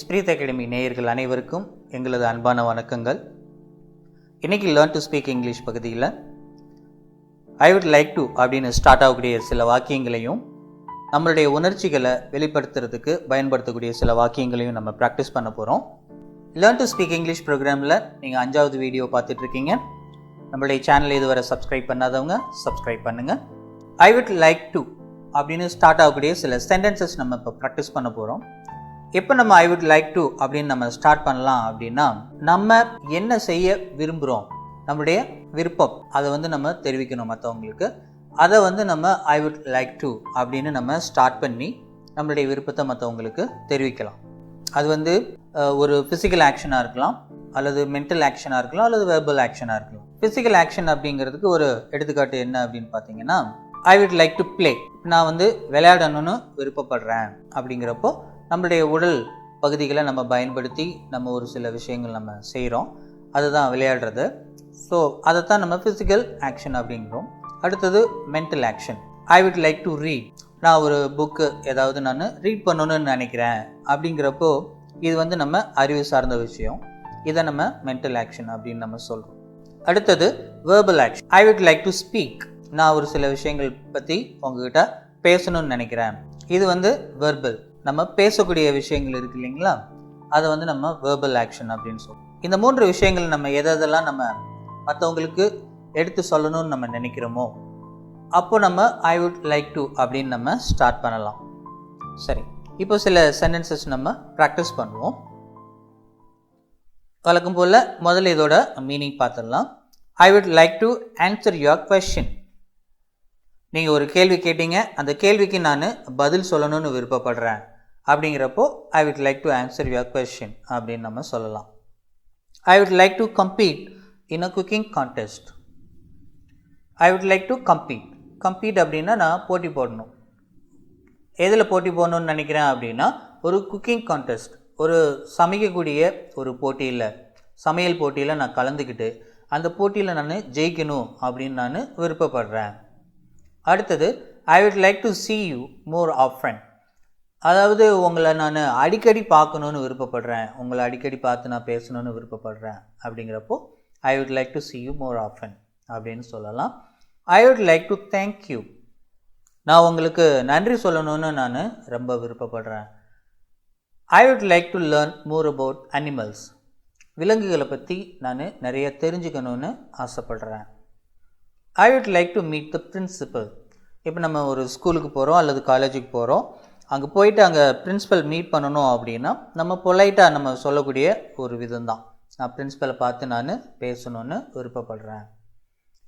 Spirit academy நேயர்கள் அனைவருக்கும் எங்களது அன்பான வணக்கங்கள். இன்றைக்கி லேர்ன் டு ஸ்பீக் இங்கிலீஷ் பகுதியில் ஐ வுட் லைக் டு அப்படின்னு ஸ்டார்ட் ஆகக்கூடிய சில வாக்கியங்களையும் நம்மளுடைய உணர்ச்சிகளை வெளிப்படுத்துறதுக்கு பயன்படுத்தக்கூடிய சில வாக்கியங்களையும் நம்ம ப்ராக்டிஸ் பண்ண போகிறோம். லேர்ன் டு ஸ்பீக் இங்கிலீஷ் ப்ரோக்ராமில் நீங்கள் 5வது வீடியோ பார்த்துட்ருக்கீங்க. நம்மளுடைய சேனலை இதுவரை சப்ஸ்கிரைப் பண்ணாதவங்க சப்ஸ்கிரைப் பண்ணுங்கள். ஐ வுட் லைக் டு அப்படின்னு ஸ்டார்ட் ஆகக்கூடிய சில சென்டென்சஸ் நம்ம இப்போ ப்ராக்டிஸ் பண்ண போகிறோம். எப்போ நம்ம ஐ வுட் லைக் டு அப்படின்னு நம்ம ஸ்டார்ட் பண்ணலாம் அப்படின்னா, நம்ம என்ன செய்ய விரும்புகிறோம், நம்முடைய விருப்பம், அதை நம்ம தெரிவிக்கணும் மற்றவங்களுக்கு. அதை நம்ம ஐ வுட் லைக் டு அப்படின்னு நம்ம ஸ்டார்ட் பண்ணி நம்மளுடைய விருப்பத்தை மற்றவங்களுக்கு தெரிவிக்கலாம். அது ஒரு ஃபிசிக்கல் ஆக்ஷனாக இருக்கலாம், அல்லது மென்டல் ஆக்ஷனாக இருக்கலாம், அல்லது வெர்பல் ஆக்ஷனாக இருக்கலாம். ஃபிசிக்கல் ஆக்ஷன் அப்படிங்கிறதுக்கு ஒரு எடுத்துக்காட்டு என்ன அப்படின்னு பார்த்தீங்கன்னா, ஐ வுட் லைக் டு ப்ளே. நான் விளையாடணும்னு விருப்பப்படுறேன் அப்படிங்கிறப்போ நம்மளுடைய உடல் பகுதிகளை நம்ம பயன்படுத்தி நம்ம ஒரு சில விஷயங்கள் நம்ம செய்கிறோம். அதுதான் விளையாடுறது. ஸோ அதைத்தான் நம்ம ஃபிசிக்கல் ஆக்ஷன் அப்படிங்கிறோம். அடுத்தது mental action. I would like to read. நான் ஒரு புக்கு ஏதாவது நான் ரீட் பண்ணணும்னு நினைக்கிறேன் அப்படிங்கிறப்போ இது நம்ம அறிவு சார்ந்த விஷயம். இதை நம்ம மென்டல் ஆக்ஷன் அப்படின்னு நம்ம சொல்கிறோம். அடுத்தது verbal action. I would like to speak. நான் ஒரு சில விஷயங்கள் பற்றி உங்ககிட்ட பேசணும்னு நினைக்கிறேன். இது வெர்பல். நம்ம பேசக்கூடிய விஷயங்கள் இருக்கு இல்லைங்களா, அதை நம்ம வேர்பல் ஆக்ஷன் அப்படின்னு சொல்லுவோம். இந்த 3 விஷயங்கள் நம்ம எதெல்லாம் நம்ம மற்றவங்களுக்கு எடுத்து சொல்லணும்னு நம்ம நினைக்கிறோமோ அப்போ நம்ம ஐ வுட் லைக் டு அப்படின்னு நம்ம ஸ்டார்ட் பண்ணலாம். சரி, இப்போ சில சென்டென்சஸ் நம்ம ப்ராக்டிஸ் பண்ணுவோம். வழக்கம் போல் முதல்ல இதோட மீனிங் பார்த்துடலாம். ஐ would like to answer your question. நீங்கள் ஒரு கேள்வி கேட்டீங்க, அந்த கேள்விக்கு நான் பதில் சொல்லணும்னு விருப்பப்படுறேன் அப்படிங்கிறப்போ I would like to answer your question அப்படின்னு நம்ம சொல்லலாம். I would like to compete in a cooking contest. I would like to compete அப்படின்னா நான் போட்டி போடணும். எதில் போட்டி போடணும்னு நினைக்கிறேன் அப்படின்னா, ஒரு குக்கிங் கான்டெஸ்ட், ஒரு சமைக்கக்கூடிய ஒரு போட்டியில், சமையல் போட்டியில் நான் கலந்துக்கிட்டு அந்த போட்டியில் நான் ஜெயிக்கணும் அப்படின்னு நான் விருப்பப்படுறேன். அடுத்தது ஐ would like to see you more often. அதாவது உங்களை நான் அடிக்கடி பார்க்கணுன்னு விருப்பப்படுறேன், உங்களை அடிக்கடி பார்த்து நான் பேசணுன்னு விருப்பப்படுறேன் அப்படிங்கிறப்போ I would like to see you more often அப்படின்னு சொல்லலாம். I would like to thank you. நான் உங்களுக்கு நன்றி சொல்லணும்னு நான் ரொம்ப விருப்பப்படுறேன். I would like to learn more about animals. விலங்குகளை பற்றி நான் நிறைய தெரிஞ்சுக்கணுன்னு ஆசைப்படுறேன். I would like to meet the principal. இப்போ நம்ம ஒரு ஸ்கூலுக்கு போகிறோம் அல்லது காலேஜுக்கு போகிறோம், அங்கே போயிட்டு அங்கே பிரின்சிபல் மீட் பண்ணணும் அப்படின்னா நம்ம பொலைட்டாக நம்ம சொல்லக்கூடிய ஒரு விதம்தான், நான் பிரின்சிபலை பார்த்து நான் பேசணுன்னு விருப்பப்படுறேன்.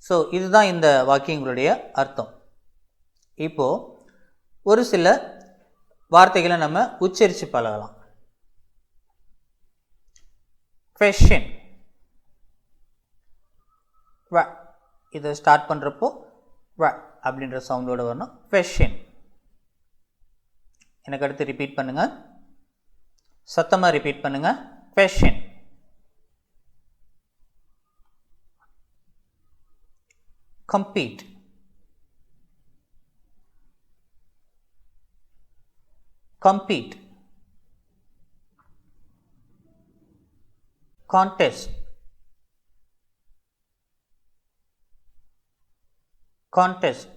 ஸோ இதுதான் இந்த வாக்கியங்களுடைய அர்த்தம். இப்போது ஒரு சில வார்த்தைகளை நம்ம உச்சரித்து பழகலாம். கொஸ்டின். இதை ஸ்டார்ட் பண்ணுறப்போ வ அப்படின்ற சவுண்டோடு வரணும். கொஸ்டின். எனக்கு அடுத்து ரிப்பீட் பண்ணுங்கள், சத்தமாக ரிப்பீட் பண்ணுங்கள். Question. Compete. Compete. Contest. contest.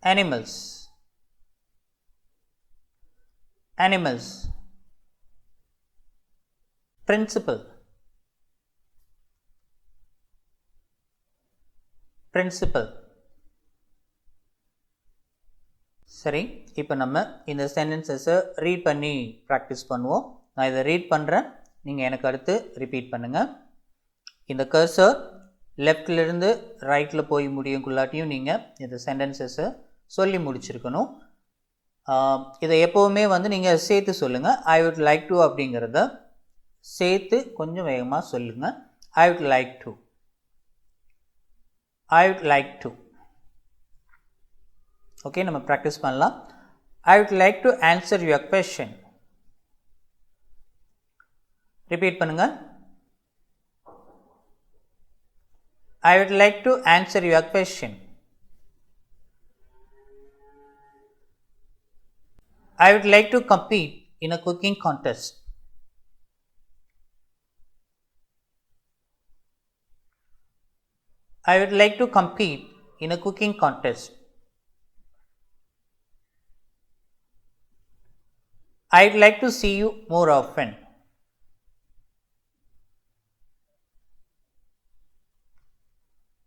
Animals. Animals. Principle. Principle. சரி, இப்போ நம்ம இந்த சென்டென்சஸை ரீட் பண்ணி ப்ராக்டிஸ் பண்ணுவோம். நான் இதை ரீட் பண்ணுறேன், நீங்கள் எனக்கு அடுத்து ரிப்பீட் பண்ணுங்கள். இந்த கர்சர் லெஃப்ட்லேருந்து ரைட்டில் போய் முடியுங்குள்ளாட்டியும் நீங்கள் இந்த சென்டென்சஸை சொல்லி முடிச்சிருக்கணும். இதை எப்போவுமே நீங்கள் சேர்த்து சொல்லுங்கள். ஐ வுட் லைக் டு அப்படிங்கிறத சேர்த்து கொஞ்சம் வேகமாக சொல்லுங்கள். ஐ would like to. I would like to. Okay, நம்ம ப்ராக்டிஸ் பண்ணலாம். ஐ would like to answer your question. Repeat பண்ணுங்கள். I would like to answer your question. I would like to compete in a cooking contest. I would like to compete in a cooking contest. I'd like to see you more often.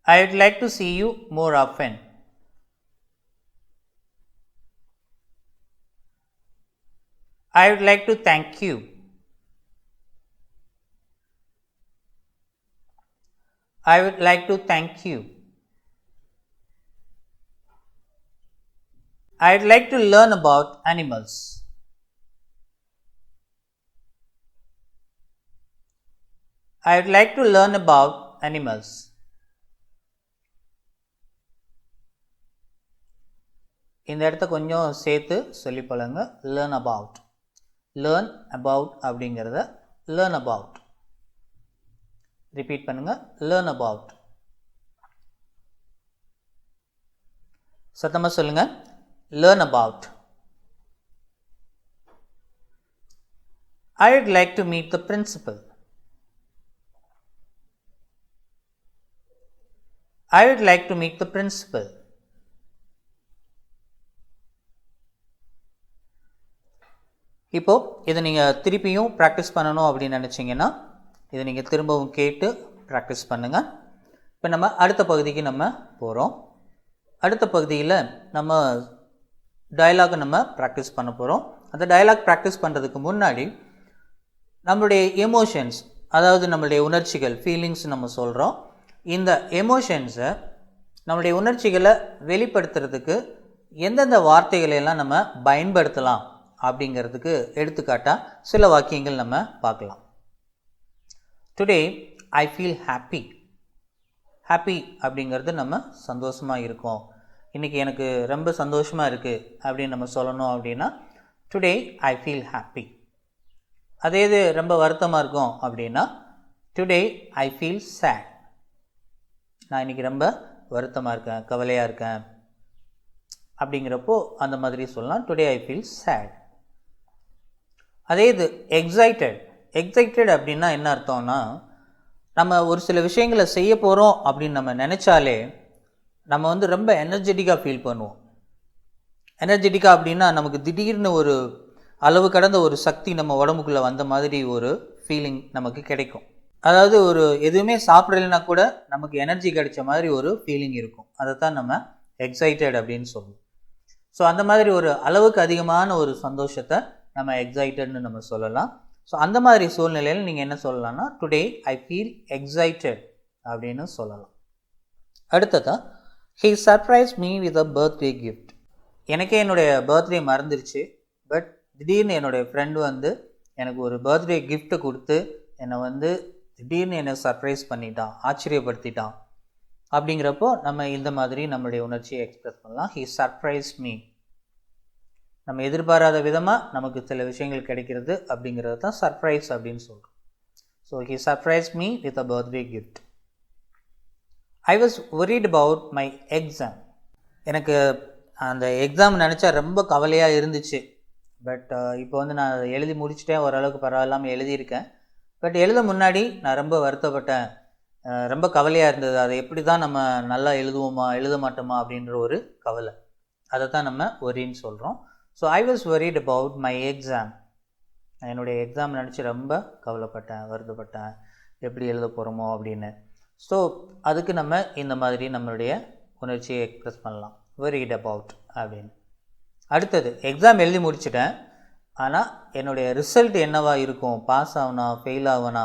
I would like to see you more often. I would like to thank you. I would like to thank you. I would like to learn about animals. I would like to learn about animals. இந்த இடத்த கொஞ்சம் சேர்த்து சொல்லி பழங்க. Learn about. Learn about அப்படிங்கிறத learn about. Repeat பண்ணுங்க. Learn about. சத்தமாக சொல்லுங்க. Learn about. I would like to meet the principal. I would like to meet the principal. இப்போ இதை நீங்கள் திருப்பியும் ப்ராக்டிஸ் பண்ணணும் அப்படின்னு நினச்சிங்கன்னா இதை நீங்கள் திரும்பவும் கேட்டு ப்ராக்டிஸ் பண்ணுங்கள். இப்போ நம்ம அடுத்த பகுதிக்கு நம்ம போகிறோம். அடுத்த பகுதியில் நம்ம டயலாக் நம்ம ப்ராக்டிஸ் பண்ண போகிறோம். அந்த டயலாக் ப்ராக்டிஸ் பண்ணுறதுக்கு முன்னாடி நம்மளுடைய எமோஷன்ஸ், அதாவது நம்மளுடைய உணர்ச்சிகள், ஃபீலிங்ஸ் நம்ம சொல்கிறோம். இந்த எமோஷன்ஸை, நம்மளுடைய உணர்ச்சிகளை வெளிப்படுத்துறதுக்கு எந்தெந்த வார்த்தைகளையெல்லாம் நம்ம பயன்படுத்தலாம் அப்படிங்கிறதுக்கு எடுத்துக்காட்டாக சில வாக்கியங்கள் நம்ம பார்க்கலாம். Today I feel happy. Happy அப்படிங்கிறது நம்ம சந்தோஷமாக இருக்கோம், இன்றைக்கி எனக்கு ரொம்ப சந்தோஷமாக இருக்குது அப்படின்னு நம்ம சொல்லணும். அப்படின்னா டுடே ஐ ஃபீல் ஹாப்பி. அதே இது ரொம்ப வருத்தமாக இருக்கும் அப்படின்னா டுடே ஐ ஃபீல் சேட். நான் இன்றைக்கி ரொம்ப வருத்தமாக இருக்கேன், கவலையாக இருக்கேன் அப்படிங்கிறப்போ அந்த மாதிரி சொல்லலாம். Today I feel sad. அதே இது எக்ஸைட்டட். எக்ஸைட்டட் அப்படின்னா என்ன அர்த்தம்னா, நம்ம ஒரு சில விஷயங்களை செய்ய போகிறோம் அப்படின்னு நம்ம நினச்சாலே நம்ம வந்து ரொம்ப எனர்ஜெட்டிக்காக ஃபீல் பண்ணுவோம். எனர்ஜெட்டிக்காக அப்படின்னா நமக்கு திடீர்னு ஒரு அளவு கடந்த ஒரு சக்தி நம்ம உடம்புக்குள்ளே வந்த மாதிரி ஒரு ஃபீலிங் நமக்கு கிடைக்கும். அதாவது ஒரு எதுவுமே சாப்பிடலைன்னா கூட நமக்கு எனர்ஜி கிடைச்ச மாதிரி ஒரு ஃபீலிங் இருக்கும். அதை தான் நம்ம எக்ஸைட்டட் அப்படின்னு சொல்லுவோம். ஸோ அந்த மாதிரி ஒரு அளவுக்கு அதிகமான ஒரு சந்தோஷத்தை நம்ம எக்ஸைட்டட்னு நம்ம சொல்லலாம். ஸோ அந்த மாதிரி சூழ்நிலையில் நீங்கள் என்ன சொல்லலாம்னா டுடே ஐ ஃபீல் எக்ஸைட்டட் அப்படின்னு சொல்லலாம். அடுத்ததாக he surprise me with a birthday gift. எனக்கே என்னுடைய பர்த்டே மறந்துருச்சு, பட் திடீர்னு என்னுடைய ஃப்ரெண்டு வந்து எனக்கு ஒரு பர்த்டே கிஃப்ட்டை கொடுத்து என்னை வந்து திடீர்னு என்னை சர்ப்ரைஸ் பண்ணிட்டான், ஆச்சரியப்படுத்திட்டான். அப்படிங்கிறப்போ நம்ம இந்த மாதிரி நம்மளுடைய உணர்ச்சியை எக்ஸ்பிரஸ் பண்ணலாம். He surprise me. நம்ம எதிர்பாராத விதமாக நமக்கு சில விஷயங்கள் கிடைக்கிறது அப்படிங்கிறது தான் சர்ப்ரைஸ் அப்படின்னு சொல்கிறோம். So he surprise me with a birthday gift. I was worried about my exam. எனக்கு அந்த எக்ஸாம் நினச்சா ரொம்ப கவலையாக இருந்துச்சு. பட் இப்போ வந்து நான் எழுதி முடிச்சுட்டேன், ஓரளவுக்கு பரவாயில்லாமல் எழுதியிருக்கேன். பட் எழுத முன்னாடி நான் ரொம்ப வருத்தப்பட்டேன், ரொம்ப கவலையாக இருந்தது. அதை எப்படி தான் நம்ம நல்லா எழுதுவோமா எழுத மாட்டோமா அப்படின்ற ஒரு கவலை. அதை தான் நம்ம ஒரின்னு சொல்கிறோம். So I was worried about my exam. நான் என்னுடைய எக்ஸாம் நினச்சி ரொம்ப கவலைப்பட்டேன், வருத்தப்பட்டேன், எப்படி எழுத போகிறோமோ அப்படின்னு. ஸோ அதுக்கு நம்ம இந்த மாதிரி நம்மளுடைய உணர்ச்சியை எக்ஸ்ப்ரெஸ் பண்ணலாம், ஒரிட் அபவுட் அப்படின்னு. அடுத்தது எக்ஸாம் எழுதி முடிச்சிட்டேன், ஆனால் என்னுடைய ரிசல்ட் என்னவா இருக்கும், பாஸ் ஆகுனா ஃபெயில் ஆகுனா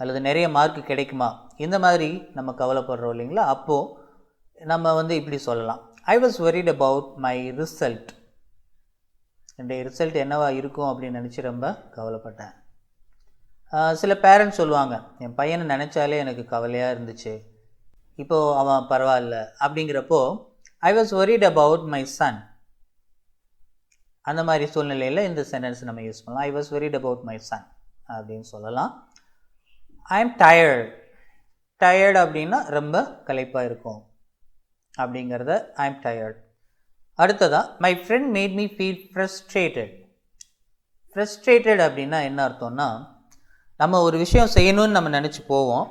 அல்லது நிறைய மார்க் கிடைக்குமா, இந்த மாதிரி நம்ம கவலைப்படுறோம் இல்லைங்களா. அப்போது நம்ம வந்து இப்படி சொல்லலாம், I was worried about my result. என்னுடைய ரிசல்ட் என்னவா இருக்கும் அப்படின்னு நினச்சி ரொம்ப கவலைப்பட்டேன். சில பேரண்ட்ஸ் சொல்லுவாங்க, என் பையனை நினச்சாலே எனக்கு கவலையாக இருந்துச்சு, இப்போது அவன் பரவாயில்ல அப்படிங்கிறப்போ I was worried about my son. அந்த மாதிரி சூழ்நிலையில் இந்த சென்டென்ஸ் நம்ம யூஸ் பண்ணலாம். I was worried about my son அப்படின்னு சொல்லலாம். I am tired. டயர்ட் அப்படின்னா ரொம்ப களைப்பாக இருக்கும் அப்படிங்கிறத ஐ எம் டயர்ட். அடுத்ததாக my friend made me feel frustrated. Frustrated அப்படின்னா என்ன அர்த்தம்னா, நம்ம ஒரு விஷயம் செய்யணும்னு நம்ம நினச்சி போவோம்.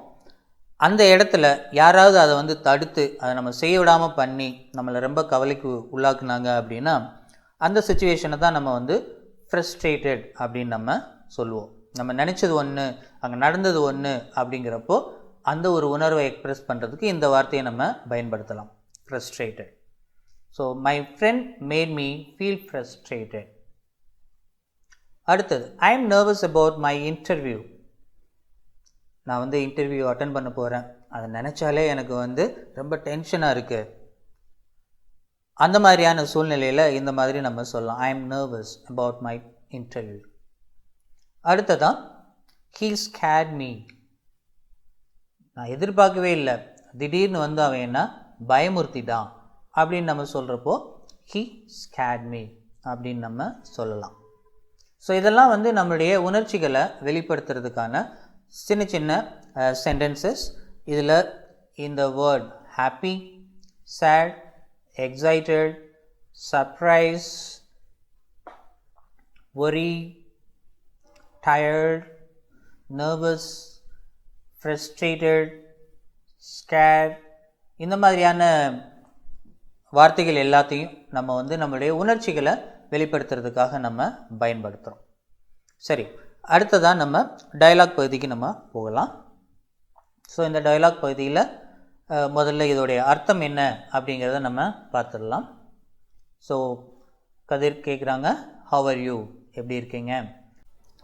அந்த இடத்துல யாராவது அதை வந்து தடுத்து அதை நம்ம செய்ய விடாமல் பண்ணி நம்மளை ரொம்ப கவலைக்கு உள்ளாக்குனாங்க அப்படின்னா, அந்த சுச்சுவேஷனை தான் நம்ம வந்து ஃப்ரஸ்ட்ரேட்டட் அப்படின்னு நம்ம சொல்லுவோம். நம்ம நினச்சது ஒன்று, அங்கே நடந்தது ஒன்று அப்படிங்கிறப்போ அந்த ஒரு உணர்வை எக்ஸ்பிரஸ் பண்ணுறதுக்கு இந்த வார்த்தையை நம்ம பயன்படுத்தலாம், frustrated. So my friend made me feel frustrated. அடுத்தது, I am nervous about my interview. நான் வந்து இன்டர்வியூ அட்டன் பண்ண போகிறேன், அதை நினச்சாலே எனக்கு வந்து ரொம்ப டென்ஷனாக இருக்குது. அந்த மாதிரியான சூழ்நிலையில் இந்த மாதிரி நம்ம சொல்லலாம், ஐ am nervous about my interview. அடுத்ததான், he scared me. நான் எதிர்பார்க்கவே இல்லை, திடீர்னு வந்து அவன் என்ன பயமுறுத்திட்டான் அப்படின்னு நம்ம சொல்கிறப்போ he scared me அப்படின்னு நம்ம சொல்லலாம். ஸோ இதெல்லாம் வந்து நம்மளுடைய உணர்ச்சிகளை வெளிப்படுத்துறதுக்கான சின்ன சின்ன சென்டென்சஸ். இதில் இந்த word happy, sad, excited, surprise, worry, tired, nervous, frustrated, scared, இந்த மாதிரியான வார்த்தைகள் எல்லாத்தையும் நம்ம வந்து நம்மளுடைய உணர்ச்சிகளை வெளிப்படுத்துறதுக்காக நம்ம பயன்படுத்துகிறோம். சரி, அடுத்ததான் நம்ம டயலாக் பகுதிக்கு நம்ம போகலாம். ஸோ இந்த டயலாக் பகுதியில் முதல்ல இதோடைய அர்த்தம் என்ன அப்படிங்கிறத நம்ம பார்த்துடலாம். ஸோ கதிர் கேட்குறாங்க, ஹவ் ஆர் யூ, எப்படி இருக்கீங்க?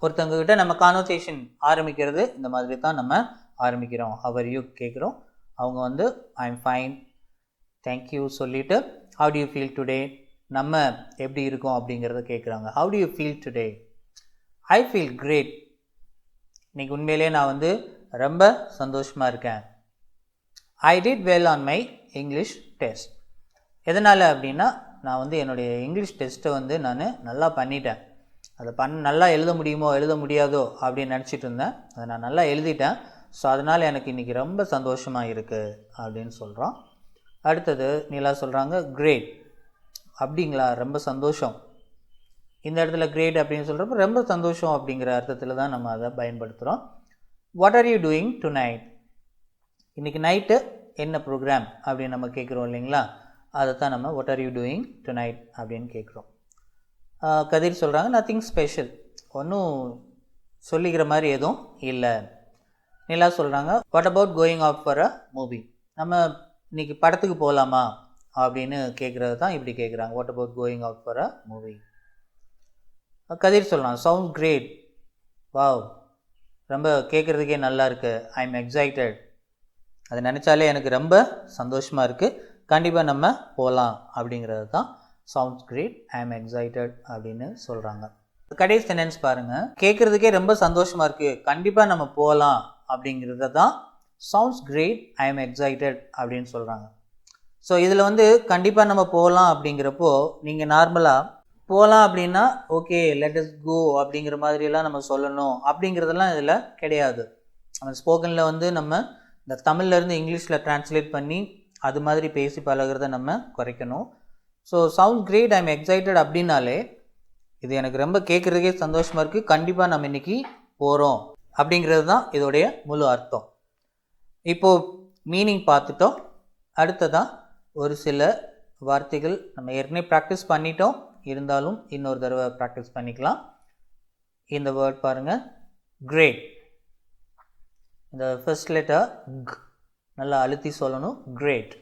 ஒருத்தவங்ககிட்ட நம்ம கான்வர்சேஷன் ஆரம்பிக்கிறது இந்த மாதிரி தான் நம்ம ஆரம்பிக்கிறோம். ஹவ் ஆர் யூ கேட்குறோம், அவங்க வந்து ஐ எம் ஃபைன், தேங்க்யூ சொல்லிவிட்டு how do you feel today, நம்ம எப்படி இருக்கோம் அப்படிங்கிறத கேட்குறாங்க. How do you feel today? I feel great. இன்றைக்கி உண்மையிலே நான் வந்து ரொம்ப சந்தோஷமாக இருக்கேன். I did well on my English test. எதனால் அப்படின்னா, நான் வந்து என்னுடைய இங்கிலீஷ் டெஸ்ட்டை வந்து நான் நல்லா பண்ணிட்டேன். அதை நல்லா எழுத முடியுமோ எழுத முடியாதோ அப்படின்னு நினச்சிட்டு இருந்தேன், அதை நான் நல்லா எழுதிட்டேன். ஸோ அதனால் எனக்கு இன்றைக்கி ரொம்ப சந்தோஷமாக இருக்குது அப்படின்னு சொல்கிறோம். அடுத்தது நீலா சொல்கிறாங்க, கிரேட். அப்படிங்களா, ரொம்ப சந்தோஷம். இந்த இடத்துல கிரேட் அப்படின்னு சொல்கிறப்ப ரொம்ப சந்தோஷம் அப்படிங்கிற அர்த்தத்தில் தான் நம்ம அதை பயன்படுத்துகிறோம். What are you doing to night? இன்றைக்கி நைட்டு என்ன ப்ரோக்ராம் அப்படின்னு நம்ம கேட்குறோம் இல்லைங்களா, அதை தான் நம்ம what are you doing to night அப்படின்னு கேட்குறோம். கதிர் சொல்கிறாங்க, நத்திங் ஸ்பெஷல், ஒன்றும் சொல்லிக்கிற மாதிரி எதுவும் இல்லை. நிலா சொல்கிறாங்க, what about going out for a movie? நம்ம இன்றைக்கி படத்துக்கு போகலாமா அப்படின்னு கேட்குறது தான் இப்படி கேட்குறாங்க, what about going out for a movie? Kathir சொல்கிறாங்க, சவுண்ட் கிரேட், வாவ், ரொம்ப கேட்குறதுக்கே நல்லா இருக்குது. ஐ எம் எக்ஸைட்டட், அதை நினச்சாலே எனக்கு ரொம்ப சந்தோஷமாக இருக்குது, கண்டிப்பாக நம்ம போகலாம் அப்படிங்கிறது தான் sounds great, I am excited அப்படின்னு சொல்கிறாங்க. கடைசி சென்டென்ஸ் பாருங்கள், கேட்குறதுக்கே ரொம்ப சந்தோஷமாக இருக்குது, கண்டிப்பாக நம்ம போகலாம் அப்படிங்கிறத தான் sounds great, I am excited அப்படின்னு சொல்கிறாங்க. ஸோ இதில் வந்து கண்டிப்பாக நம்ம போகலாம் அப்படிங்கிறப்போ நீங்கள் நார்மலாக போகலாம் அப்படின்னா ஓகே லெட் அஸ் கோ அப்படிங்கிற மாதிரியெல்லாம் நம்ம சொல்லணும் அப்படிங்கிறதெல்லாம் இதில் கிடையாது. நம்ம ஸ்போக்கனில் வந்து நம்ம இந்த தமிழ்லேருந்து இங்கிலீஷில் ட்ரான்ஸ்லேட் பண்ணி அது மாதிரி பேசி பழகிறத நம்ம குறைக்கணும். So sound great, I am excited அப்படின்னாலே இது எனக்கு ரொம்ப கேட்குறதுக்கே சந்தோஷமாக இருக்குது, கண்டிப்பாக நம்ம இன்றைக்கி போகிறோம் அப்படிங்கிறது தான் இதோடைய முழு அர்த்தம். இப்போது மீனிங் பார்த்துட்டோம். அடுத்ததான் ஒரு சில வார்த்தைகள் நம்ம ஏற்கனவே ப்ராக்டிஸ் பண்ணிட்டோம், இருந்தாலும் இன்னொரு தடவை ப்ராக்டிஸ் பண்ணிக்கலாம். இந்த வேர்ட் பாருங்கள், கிரேட். இந்த ஃபர்ஸ்ட் லெட்டர் க் நல்லா அழுத்தி சொல்லணும், கிரேட்.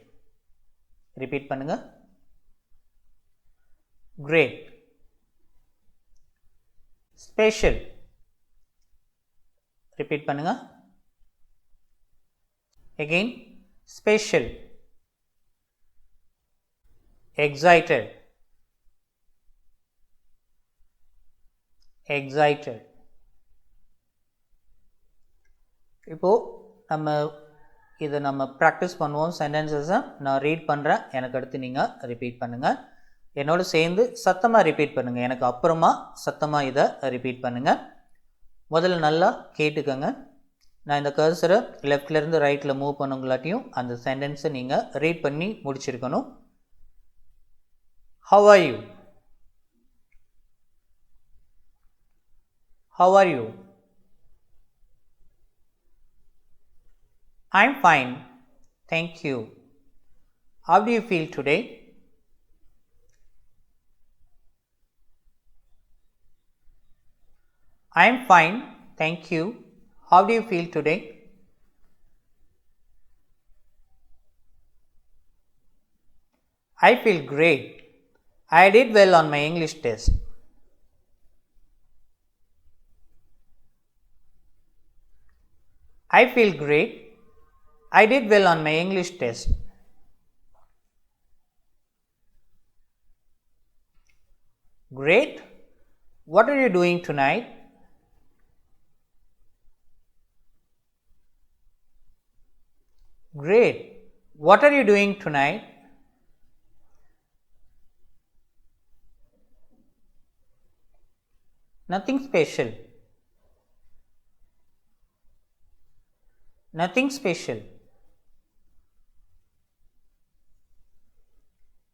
ரிப்பீட் பண்ணுங்கள், கிரேட். ஸ்பெஷல், ரிப்பீட் பண்ணுங்க, again, special. Excited, excited. இப்போது நம்ம இதை நம்ம ப்ராக்டிஸ் பண்ணுவோம். சென்டென்சஸை நான் ரீட் பண்ணுறேன், எனக்கு அடுத்து நீங்கள் ரிப்பீட் பண்ணுங்கள். என்னோட சேர்ந்து சத்தமாக ரிப்பீட் பண்ணுங்கள், எனக்கு அப்புறமா சத்தமாக இதை ரிப்பீட் பண்ணுங்கள். முதல்ல நல்லா கேட்டுக்கங்க. நான் இந்த கர்சரை லெஃப்ட்லேருந்து ரைட்டில் மூவ் பண்ணுங்களாட்டியும் அந்த சென்டென்ஸை நீங்கள் ரீட் பண்ணி முடிச்சிருக்கணும். How are you? How are you? I'm fine, thank you. How do you feel today? I'm fine, thank you. How do you feel today? I feel great. I did well on my English test. I feel great. I did well on my English test. Great. What are you doing tonight? Great. What are you doing tonight? Nothing special. Nothing special.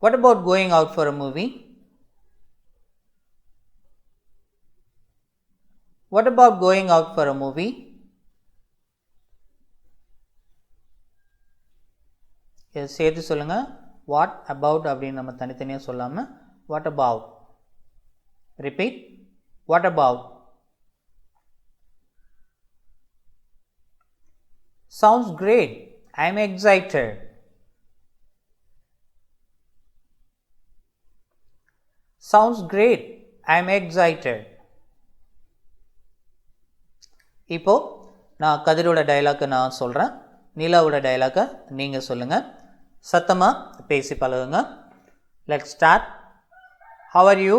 What about going out for a movie? What about going out for a movie? இதை சேர்த்து சொல்லுங்க. What about அப்படின்னு நம்ம தனித்தனியாக சொல்லாமல் what about. Repeat. What about? Sounds great. I am excited. Sounds great. I am excited. இப்போ நான் கதிரோட டயலாக்கை நான் சொல்கிறேன், நிலாவோட டயலாக்கை நீங்கள் சொல்லுங்கள். சத்தமாக பேசி பழகுங்க. Let's start. How are you?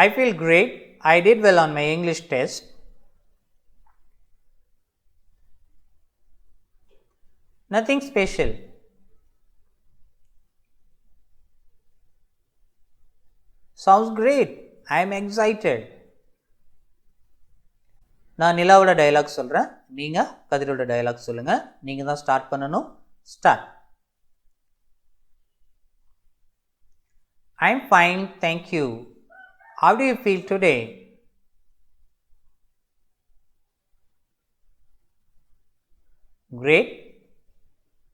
I feel great. I did well on my English test. Nothing special. Sounds great. I am excited. நான் நிலாவோட டயலாக் சொல்கிறேன், நீங்கள் கதிரோட டயலாக் சொல்லுங்கள். நீங்கள் தான் ஸ்டார்ட் பண்ணணும். Start. I'm fine, thank you. How do you feel today? Great.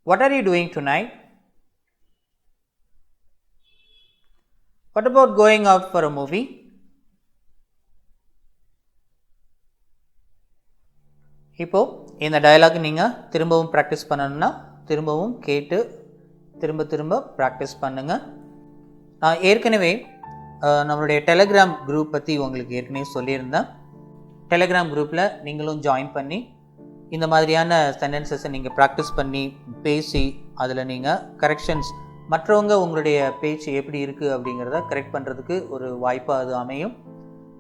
What are you doing tonight? What about going out for a movie? இப்போ இந்த dialogue நீங்கள் திரும்பவும் ப்ராக்டிஸ் பண்ணணும்னா திரும்பவும் கேட்டு திரும்ப ப்ராக்டிஸ் பண்ணுங்கள். நான் ஏற்கனவே நம்மளுடைய டெலகிராம் குரூப் பற்றி உங்களுக்கு ஏற்கனவே சொல்லியிருந்தேன். டெலகிராம் குரூப்பில் நீங்களும் ஜாயின் பண்ணி இந்த மாதிரியான சென்டென்சஸை நீங்கள் ப்ராக்டிஸ் பண்ணி பேசி அதில் நீங்கள் கரெக்ஷன்ஸ் மற்றவங்க உங்களுடைய பேச்சு எப்படி இருக்குது அப்படிங்கிறத கரெக்ட் பண்ணுறதுக்கு ஒரு வாய்ப்பாக அது அமையும்.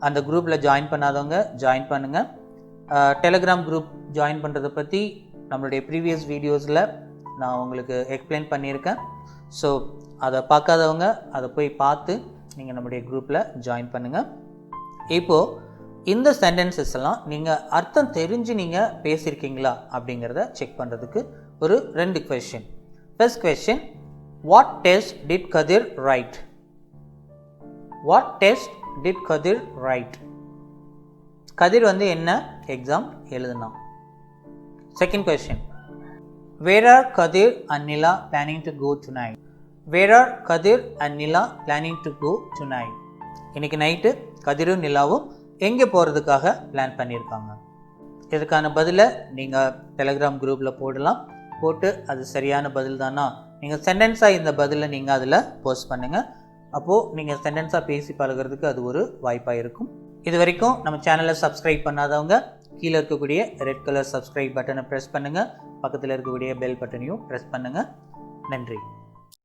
அந்த குரூப்பில் ஜாயின் பண்ணாதவங்க ஜாயின் பண்ணுங்கள். டெலகிராம் குரூப் ஜாயின் பண்ணுறதை பற்றி நம்மளுடைய ப்ரீவியஸ் வீடியோஸில் நான் உங்களுக்கு எக்ஸ்பிளைன் பண்ணியிருக்கேன். ஸோ அதை பார்க்காதவங்க அதை போய் பார்த்து நீங்கள் நம்முடைய குரூப்பில் ஜாயின் பண்ணுங்கள். இப்போது இந்த சென்டென்சஸ் எல்லாம் நீங்கள் அர்த்தம் தெரிஞ்சு நீங்கள் பேசியிருக்கீங்களா அப்படிங்கிறத செக் பண்ணுறதுக்கு ஒரு 2 question. First question, what test did Kathir write? What test did Kathir write? கதிர் வந்து என்ன எக்ஸாம் எழுதுனா? Second question, where are Kathir and Nila planning to go tonight? Where are Kathir and Nila planning to go tonight? இன்னைக்கு நைட்டு கதிரும் நிலாவும் எங்கே போகிறதுக்காக பிளான் பண்ணியிருக்காங்க? இதுக்கான பதிலை நீங்கள் டெலகிராம் குரூப்பில் போடலாம். போட்டு அது சரியான பதில் தானா நீங்கள் சென்டென்ஸாக இந்த பதிலை நீங்கள் அதில் போஸ்ட் பண்ணுங்கள். அப்போது நீங்கள் சென்டென்ஸாக பேசி பழகிறதுக்கு அது ஒரு வாய்ப்பாக இருக்கும். இது வரைக்கும் நம்ம சேனலை சப்ஸ்கிரைப் பண்ணாதவங்க கீழே இருக்கக்கூடிய ரெட் கலர் சப்ஸ்கிரைப் பட்டனை ப்ரெஸ் பண்ணுங்கள். பக்கத்தில் இருக்கக்கூடிய பெல் பட்டனையும் ப்ரெஸ் பண்ணுங்கள். நன்றி.